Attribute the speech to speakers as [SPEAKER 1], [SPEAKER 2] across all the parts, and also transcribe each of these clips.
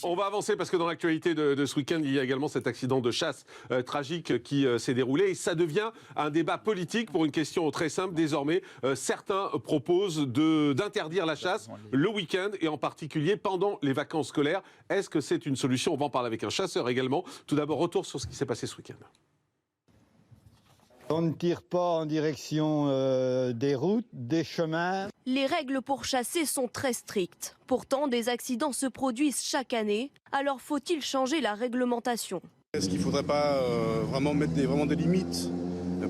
[SPEAKER 1] On va avancer parce que dans l'actualité de ce week-end, il y a également cet accident de chasse tragique qui s'est déroulé. Et ça devient un débat politique pour une question très simple. Désormais, certains proposent d'interdire la chasse le week-end et en particulier pendant les vacances scolaires. Est-ce que c'est une solution? On va en parler avec un chasseur également. Tout d'abord, retour sur ce qui s'est passé ce week-end.
[SPEAKER 2] On ne tire pas en direction des routes, des chemins.
[SPEAKER 3] Les règles pour chasser sont très strictes. Pourtant, des accidents se produisent chaque année. Alors faut-il changer la réglementation?
[SPEAKER 4] Est-ce qu'il ne faudrait pas vraiment mettre des limites,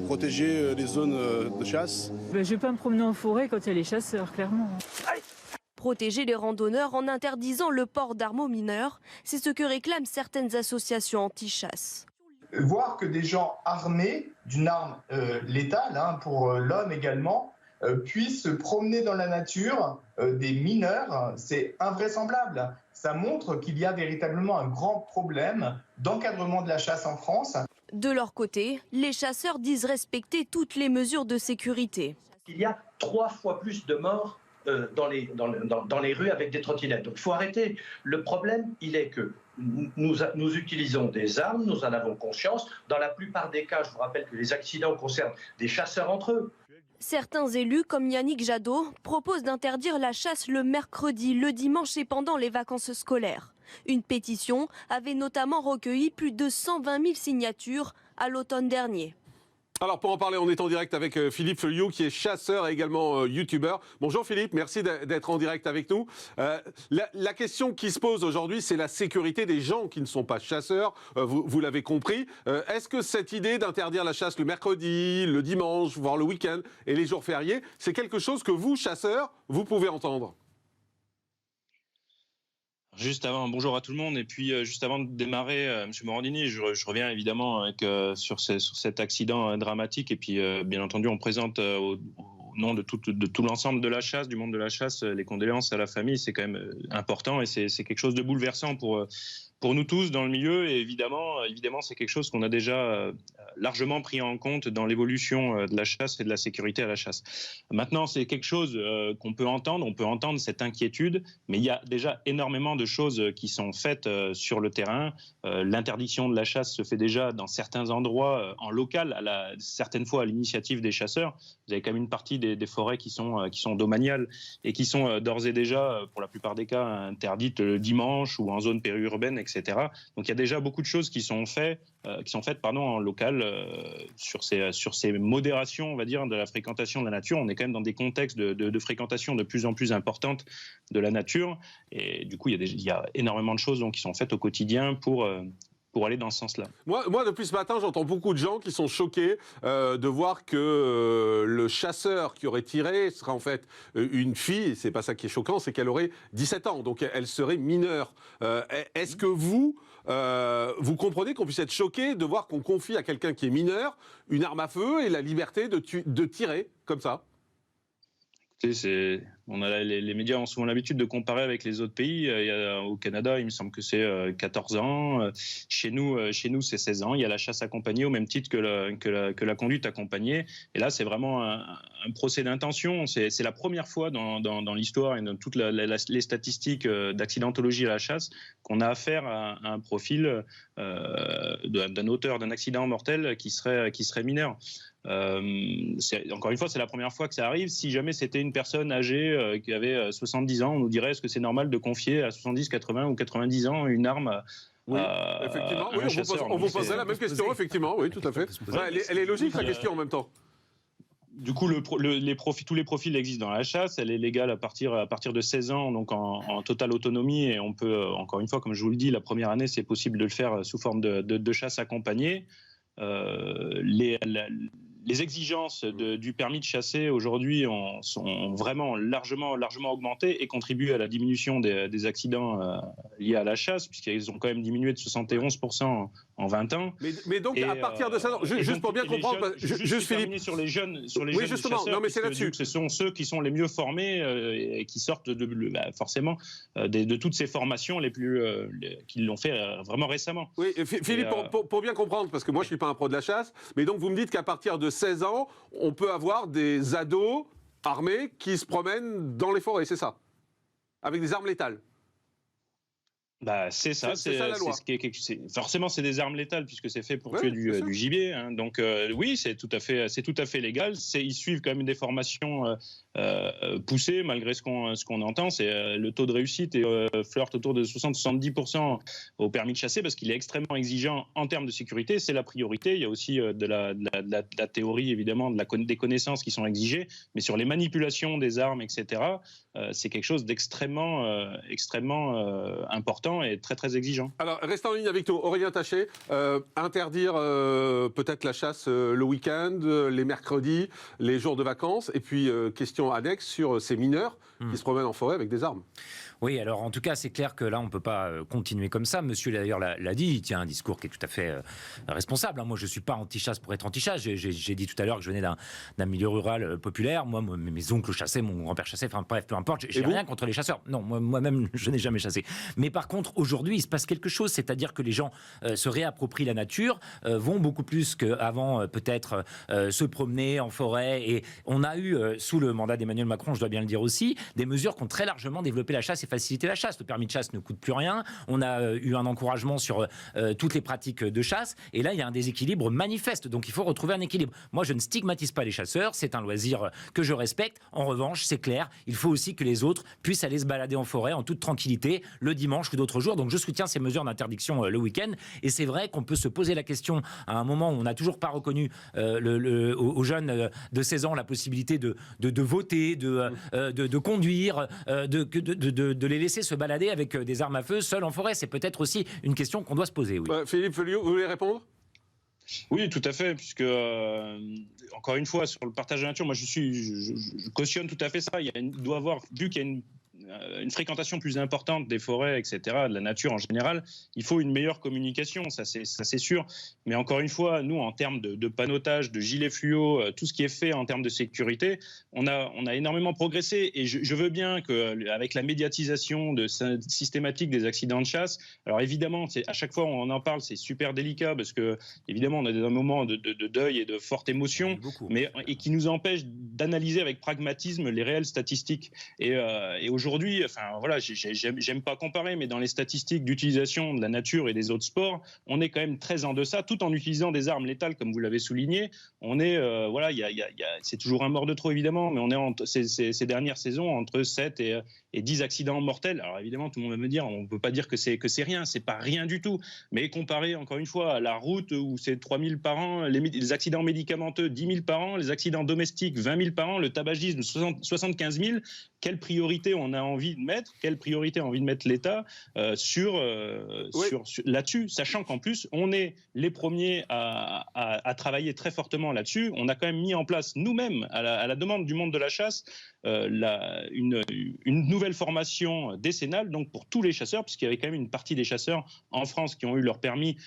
[SPEAKER 4] protéger les zones de chasse?
[SPEAKER 5] Je ne vais pas me promener en forêt quand il y a les chasseurs, clairement.
[SPEAKER 3] Protéger les randonneurs en interdisant le port d'armes aux mineurs, c'est ce que réclament certaines associations anti-chasse.
[SPEAKER 6] Voir que des gens armés d'une arme létale, pour l'homme également, puissent se promener dans la nature, des mineurs, c'est invraisemblable. Ça montre qu'il y a véritablement un grand problème d'encadrement de la chasse en France.
[SPEAKER 3] De leur côté, les chasseurs disent respecter toutes les mesures de sécurité.
[SPEAKER 7] Il y a 3 fois plus de morts dans les rues avec des trottinettes. Donc il faut arrêter. Le problème, il est que nous utilisons des armes, nous en avons conscience. Dans la plupart des cas, je vous rappelle que les accidents concernent des chasseurs entre eux.
[SPEAKER 3] Certains élus, comme Yannick Jadot, proposent d'interdire la chasse le mercredi, le dimanche et pendant les vacances scolaires. Une pétition avait notamment recueilli plus de 120 000 signatures à l'automne dernier.
[SPEAKER 1] Alors pour en parler, on est en direct avec Philippe Feuillot qui est chasseur et également youtubeur. Bonjour Philippe, merci d'être en direct avec nous. La question qui se pose aujourd'hui, c'est la sécurité des gens qui ne sont pas chasseurs, vous l'avez compris. Est-ce que cette idée d'interdire la chasse le mercredi, le dimanche, voire le week-end et les jours fériés, c'est quelque chose que vous, chasseurs, vous pouvez entendre ?
[SPEAKER 8] Juste avant, bonjour à tout le monde, et puis juste avant de démarrer, Monsieur Morandini, je reviens évidemment sur cet accident dramatique, et puis bien entendu on présente au nom de tout l'ensemble de la chasse, du monde de la chasse, les condoléances à la famille, c'est quand même important, et c'est quelque chose de bouleversant pour nous tous dans le milieu, et évidemment c'est quelque chose qu'on a déjà largement pris en compte dans l'évolution de la chasse et de la sécurité à la chasse. Maintenant, c'est quelque chose qu'on peut entendre, on peut entendre cette inquiétude, mais il y a déjà énormément de choses qui sont faites sur le terrain. L'interdiction de la chasse se fait déjà dans certains endroits en local, certaines fois à l'initiative des chasseurs. Vous avez quand même une partie des forêts qui sont domaniales et qui sont d'ores et déjà, pour la plupart des cas, interdites le dimanche ou en zone périurbaine, etc. Donc il y a déjà beaucoup de choses qui sont faites en local sur ces modérations, on va dire, de la fréquentation de la nature. On est quand même dans des contextes de fréquentation de plus en plus importante de la nature, et du coup il y a énormément de choses donc, qui sont faites au quotidien pour aller dans ce sens-là.
[SPEAKER 1] Moi, depuis ce matin, j'entends beaucoup de gens qui sont choqués de voir que le chasseur qui aurait tiré serait en fait une fille. C'est pas ça qui est choquant, c'est qu'elle aurait 17 ans, donc elle serait mineure. Est-ce que vous comprenez qu'on puisse être choqué de voir qu'on confie à quelqu'un qui est mineur une arme à feu et la liberté de tirer comme ça?
[SPEAKER 8] Les médias ont souvent l'habitude de comparer avec les autres pays. Au Canada, il me semble que c'est 14 ans. Chez nous, c'est 16 ans. Il y a la chasse accompagnée au même titre que la conduite accompagnée. Et là, c'est vraiment un procès d'intention. C'est la première fois dans l'histoire et dans toutes les statistiques d'accidentologie à la chasse qu'on a affaire à un profil d'un auteur d'un accident mortel qui serait mineur. Encore une fois, c'est la première fois que ça arrive. Si jamais c'était une personne âgée qui avait 70 ans, on nous dirait est-ce que c'est normal de confier à 70, 80 ou 90 ans une arme
[SPEAKER 1] effectivement,
[SPEAKER 8] un chasseur.
[SPEAKER 1] On vous poserait la même question, effectivement, oui, tout à fait. Elle est logique, la question, en même temps.
[SPEAKER 8] Du coup, tous les profils existent dans la chasse. Elle est légale à partir de 16 ans, donc en totale autonomie. Et on peut, encore une fois, comme je vous le dis, la première année, c'est possible de le faire sous forme de chasse accompagnée. Les exigences du permis de chasser aujourd'hui sont vraiment largement augmentées et contribuent à la diminution des accidents liés à la chasse, puisqu'ils ont quand même diminué de 71% en 20 ans.
[SPEAKER 1] Mais donc, à partir de ça, juste pour bien comprendre, juste Philippe.
[SPEAKER 8] Sur les jeunes
[SPEAKER 1] justement,
[SPEAKER 8] chasseurs,
[SPEAKER 1] non, mais c'est là-dessus.
[SPEAKER 8] Ce sont ceux qui sont les mieux formés et qui sortent forcément de toutes ces formations qui l'ont fait vraiment récemment.
[SPEAKER 1] Oui, Philippe, pour bien comprendre, parce que moi je ne suis pas un pro de la chasse, mais donc vous me dites qu'à partir de 16 ans, on peut avoir des ados armés qui se promènent dans les forêts, c'est ça? Avec des armes létales?
[SPEAKER 8] Bah, c'est ça,
[SPEAKER 1] c'est ça la loi.
[SPEAKER 8] Forcément, c'est des armes létales puisque c'est fait pour tuer du gibier. Hein. Donc oui, c'est tout à fait légal. Ils suivent quand même des formations poussées, malgré ce qu'on entend. C'est le taux de réussite flirte autour de 60-70% au permis de chasser parce qu'il est extrêmement exigeant en termes de sécurité. C'est la priorité. Il y a aussi de la théorie évidemment, des connaissances qui sont exigées, mais sur les manipulations des armes, etc. C'est quelque chose d'extrêmement important et très très exigeant.
[SPEAKER 1] Alors, reste en ligne avec nous. Aurélien Taché, interdire peut-être la chasse le week-end, les mercredis, les jours de vacances, et puis question annexe sur ces mineurs qui se promènent en forêt avec des armes.
[SPEAKER 9] Oui, alors en tout cas, c'est clair que là, on ne peut pas continuer comme ça. Monsieur, d'ailleurs, l'a dit, il tient un discours qui est tout à fait responsable. Hein. Moi, je ne suis pas anti-chasse pour être anti-chasse. J'ai dit tout à l'heure que je venais d'un milieu rural populaire. Moi, mes oncles chassaient, mon grand-père chassait, enfin bref, peu importe. J'ai rien contre les chasseurs. Non, moi-même, je n'ai jamais chassé. Mais par contre, aujourd'hui, il se passe quelque chose. C'est-à-dire que les gens se réapproprient la nature, vont beaucoup plus qu'avant, peut-être, se promener en forêt. Et on a eu, sous le mandat d'Emmanuel Macron, je dois bien le dire aussi, des mesures qui ont très largement développé la chasse et facilité la chasse. Le permis de chasse ne coûte plus rien. On a eu un encouragement sur toutes les pratiques de chasse. Et là, il y a un déséquilibre manifeste. Donc, il faut retrouver un équilibre. Moi, je ne stigmatise pas les chasseurs. C'est un loisir que je respecte. En revanche, c'est clair, il faut aussi que les autres puissent aller se balader en forêt en toute tranquillité le dimanche ou d'autres jours. Donc, je soutiens ces mesures d'interdiction le week-end. Et c'est vrai qu'on peut se poser la question à un moment où on n'a toujours pas reconnu aux jeunes de 16 ans la possibilité de voter, de conduire, de les laisser se balader avec des armes à feu seuls en forêt. C'est peut-être aussi une question qu'on doit se poser. Oui.
[SPEAKER 1] Philippe Folliot, vous voulez répondre ?
[SPEAKER 8] Oui, tout à fait, puisque, encore une fois, sur le partage de la nature, moi je cautionne tout à fait ça. Il doit avoir, vu qu'il y a une fréquentation plus importante des forêts, etc., de la nature en général, il faut une meilleure communication, ça c'est sûr. Mais encore une fois, nous, en termes de panneautage, de gilets fluo, tout ce qui est fait en termes de sécurité, on a énormément progressé. Et je veux bien qu'avec la médiatisation systématique des accidents de chasse, alors évidemment, à chaque fois on en parle, c'est super délicat parce que évidemment on a des moments de deuil et de forte émotion, et qui nous empêchent d'analyser avec pragmatisme les réelles statistiques. Et aujourd'hui, enfin voilà, j'aime pas comparer, mais dans les statistiques d'utilisation de la nature et des autres sports, on est quand même très en deçà, tout en utilisant des armes létales, comme vous l'avez souligné. On est, voilà, c'est toujours un mort de trop évidemment, mais on est ces dernières saisons entre 7 et 10 accidents mortels. Alors évidemment, tout le monde va me dire, on ne peut pas dire que c'est rien, c'est pas rien du tout. Mais comparé encore une fois à la route où c'est 3 000 par an, les accidents médicamenteux 10 000 par an, les accidents domestiques 20 000 par an, le tabagisme 75 000, quelle priorité on a envie de mettre, quelle priorité a envie de mettre l'État là-dessus, sachant qu'en plus on est les premiers à travailler très fortement là-dessus. On a quand même mis en place nous-mêmes, à la demande du monde de la chasse, une nouvelle formation décennale, donc pour tous les chasseurs, puisqu'il y avait quand même une partie des chasseurs en France qui ont eu leur permis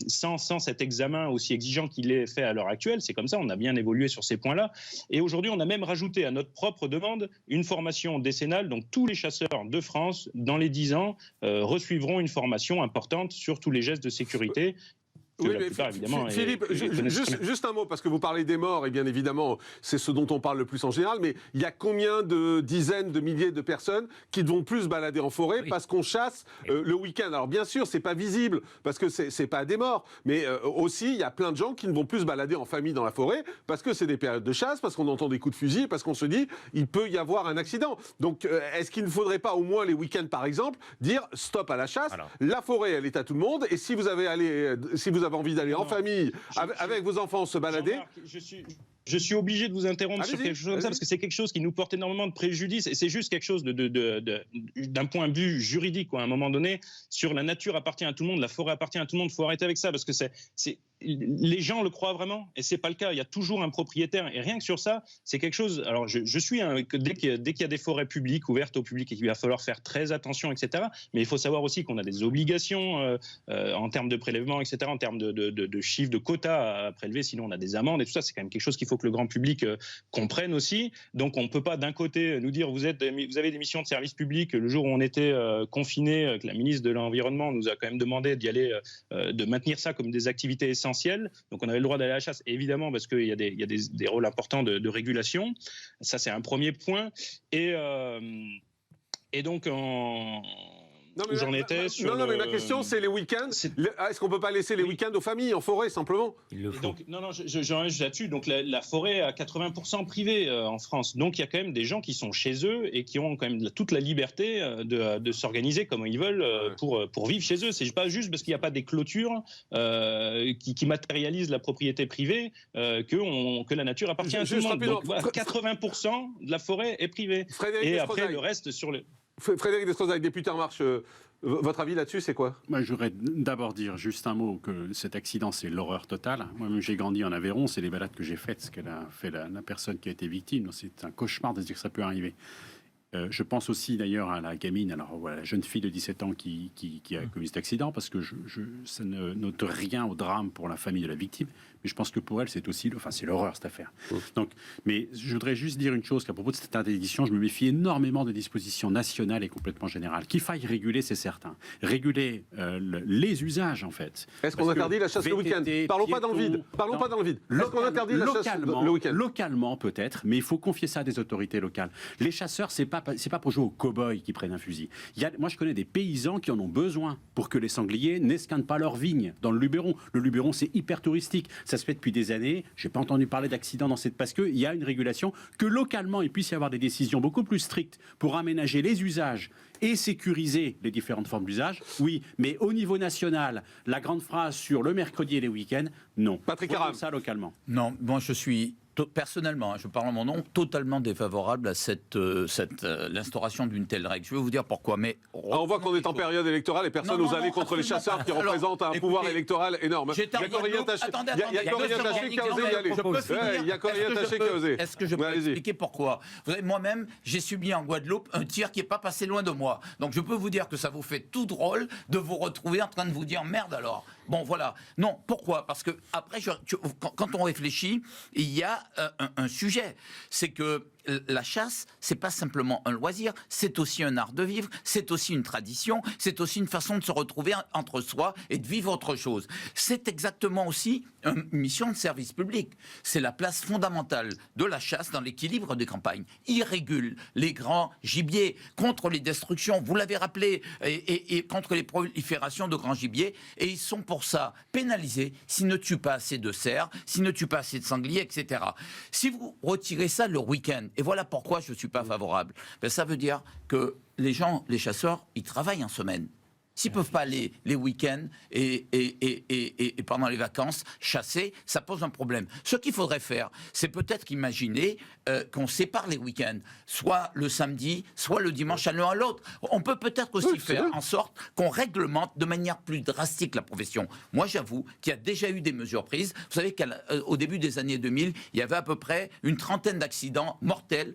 [SPEAKER 8] sans cet examen aussi exigeant qu'il est fait à l'heure actuelle. C'est comme ça, on a bien évolué sur ces points-là. Et aujourd'hui, on a même rajouté à notre propre demande une formation décennale, donc tous les chasseurs de France, dans les 10 ans, resuivront une formation importante sur tous les gestes de sécurité.
[SPEAKER 1] Oui, mais Philippe, juste un mot, parce que vous parlez des morts, et bien évidemment, c'est ce dont on parle le plus en général, mais il y a combien de dizaines de milliers de personnes qui ne vont plus se balader en forêt parce qu'on chasse le week-end? Alors bien sûr, c'est pas visible, parce que c'est pas des morts, mais aussi, il y a plein de gens qui ne vont plus se balader en famille dans la forêt, parce que c'est des périodes de chasse, parce qu'on entend des coups de fusil, parce qu'on se dit, il peut y avoir un accident. Donc, est-ce qu'il ne faudrait pas, au moins les week-ends par exemple, dire stop à la chasse, la forêt, elle est à tout le monde, et si vous avez envie d'aller en famille avec vos enfants se balader.
[SPEAKER 8] Je suis obligé de vous interrompre sur quelque chose comme ça, parce que c'est quelque chose qui nous porte énormément de préjudice, et c'est juste quelque chose d'un point de vue juridique, quoi, à un moment donné, sur la nature appartient à tout le monde, la forêt appartient à tout le monde, il faut arrêter avec ça, parce que les gens le croient vraiment, et c'est pas le cas. Il y a toujours un propriétaire, et rien que sur ça, c'est quelque chose. Alors, je suis dès qu'il y a des forêts publiques ouvertes au public, il va falloir faire très attention, etc. Mais il faut savoir aussi qu'on a des obligations en termes de prélèvement, etc. En termes de chiffres, de quotas à prélever, sinon on a des amendes et tout ça. C'est quand même quelque chose qu'il faut que le grand public comprenne aussi. Donc, on peut pas d'un côté nous dire vous avez des missions de service public. Le jour où on était confinés, que la ministre de l'Environnement nous a quand même demandé d'y aller, de maintenir ça comme des activités essentielles. Donc on avait le droit d'aller à la chasse, évidemment, parce qu'il y a des rôles importants de régulation. Ça, c'est un premier point. Et donc où j'en étais sur.
[SPEAKER 1] Non, mais ma question, c'est les week-ends. Est-ce qu'on peut pas laisser les week-ends aux familles, en forêt, simplement?
[SPEAKER 8] Et donc, non, je là-dessus. Donc, la forêt est à 80% privée en France. Donc, il y a quand même des gens qui sont chez eux et qui ont quand même toute la liberté de s'organiser comme ils veulent pour vivre chez eux. C'est pas juste parce qu'il n'y a pas des clôtures qui matérialisent la propriété privée que la nature appartient à tout le monde. Donc, voilà, 80% de la forêt est privée. Et après, le reste sur le...
[SPEAKER 1] Frédéric Descrozaille, député En Marche, votre avis là-dessus, c'est quoi?
[SPEAKER 10] Moi, je voudrais d'abord dire juste un mot, que cet accident, c'est l'horreur totale. Moi-même, j'ai grandi en Aveyron, c'est les balades que j'ai faites, ce qu'elle a fait la personne qui a été victime. C'est un cauchemar de se dire que ça peut arriver. Je pense aussi d'ailleurs à la gamine, alors voilà, la jeune fille de 17 ans qui a commis cet accident, parce que ça ne note rien au drame pour la famille de la victime, mais je pense que pour elle, c'est aussi, c'est l'horreur cette affaire. Donc, mais je voudrais juste dire une chose, qu'à propos de cette interdiction, je me méfie énormément des dispositions nationales et complètement générales. Qu'il faille réguler, c'est certain. Réguler les usages, en fait.
[SPEAKER 1] Est-ce qu'on interdit la chasse le week-end? Parlons pas dans le vide. Parlons pas dans le vide. Est-ce qu'on interdit la chasse le week-end?
[SPEAKER 10] Localement, peut-être, mais il faut confier ça à des autorités locales. Les chasseurs, c'est pas pour jouer aux cow-boys qui prennent un fusil. Moi, je connais des paysans qui en ont besoin pour que les sangliers n'escantent pas leurs vignes dans le Luberon. Le Luberon, c'est hyper touristique. Ça se fait depuis des années. J'ai pas entendu parler d'accidents parce qu'il y a une régulation, que localement, il puisse y avoir des décisions beaucoup plus strictes pour aménager les usages et sécuriser les différentes formes d'usage. Oui, mais au niveau national, la grande phrase sur le mercredi et les week-ends, non.
[SPEAKER 1] Patrick Aram.
[SPEAKER 10] Ça localement.
[SPEAKER 11] Non, moi je suis personnellement, je parle en mon nom, totalement défavorable à l'instauration d'une telle règle. Je vais vous dire pourquoi. Mais
[SPEAKER 1] on voit qu'on est en période électorale et personne n'ose aller contre les chasseurs qui représentent un pouvoir électoral énorme. Il n'y a Corinne Taché qui a osé y aller. Il y a Corinne Taché qui a osé.
[SPEAKER 11] Est-ce que je peux expliquer pourquoi? Vous savez, moi-même, j'ai subi en Guadeloupe un tir qui n'est pas passé loin de moi. Donc je peux vous dire que ça vous fait tout drôle de vous retrouver en train de vous dire merde alors. Bon, voilà. Non, pourquoi? Parce que après, quand on réfléchit, il y a un sujet. C'est que la chasse, c'est pas simplement un loisir, c'est aussi un art de vivre, c'est aussi une tradition, c'est aussi une façon de se retrouver entre soi et de vivre autre chose. C'est exactement aussi une mission de service public. C'est la place fondamentale de la chasse dans l'équilibre des campagnes. Il régule les grands gibiers contre les destructions, vous l'avez rappelé, et contre les proliférations de grands gibiers, et ils sont pour ça pénalisés s'ils ne tuent pas assez de cerfs, s'ils ne tuent pas assez de sangliers, etc. Si vous retirez ça le week-end, et voilà pourquoi je ne suis pas favorable, ben ça veut dire que les gens, les chasseurs, ils travaillent en semaine. S'ils ne peuvent pas aller les week-ends et pendant les vacances chasser, ça pose un problème. Ce qu'il faudrait faire, c'est peut-être imaginer qu'on sépare les week-ends, soit le samedi, soit le dimanche à l'un à l'autre. On peut peut-être aussi faire en sorte qu'on réglemente de manière plus drastique la profession. Moi, j'avoue qu'il y a déjà eu des mesures prises. Vous savez qu'au début des années 2000, il y avait à peu près une trentaine d'accidents mortels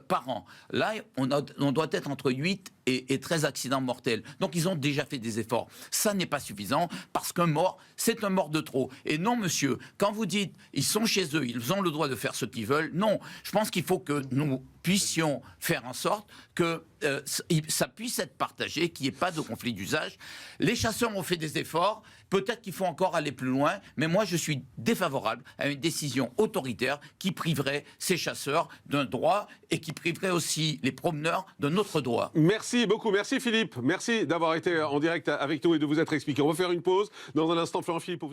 [SPEAKER 11] par an. Là, on doit être entre 8 et 13 accidents mortels. Donc, ils ont déjà fait des efforts. Ça n'est pas suffisant parce qu'un mort, c'est un mort de trop. Et non, monsieur, quand vous dites ils sont chez eux, ils ont le droit de faire ce qu'ils veulent, non. Je pense qu'il faut que nous puissions faire en sorte que ça puisse être partagé, qu'il n'y ait pas de conflit d'usage. Les chasseurs ont fait des efforts. Peut-être qu'il faut encore aller plus loin, mais moi je suis défavorable à une décision autoritaire qui priverait ces chasseurs d'un droit et qui priverait aussi les promeneurs d'un autre droit.
[SPEAKER 1] Merci beaucoup, merci Philippe, merci d'avoir été en direct avec nous et de vous être expliqué. On va faire une pause. Dans un instant, Florent Philippe, vous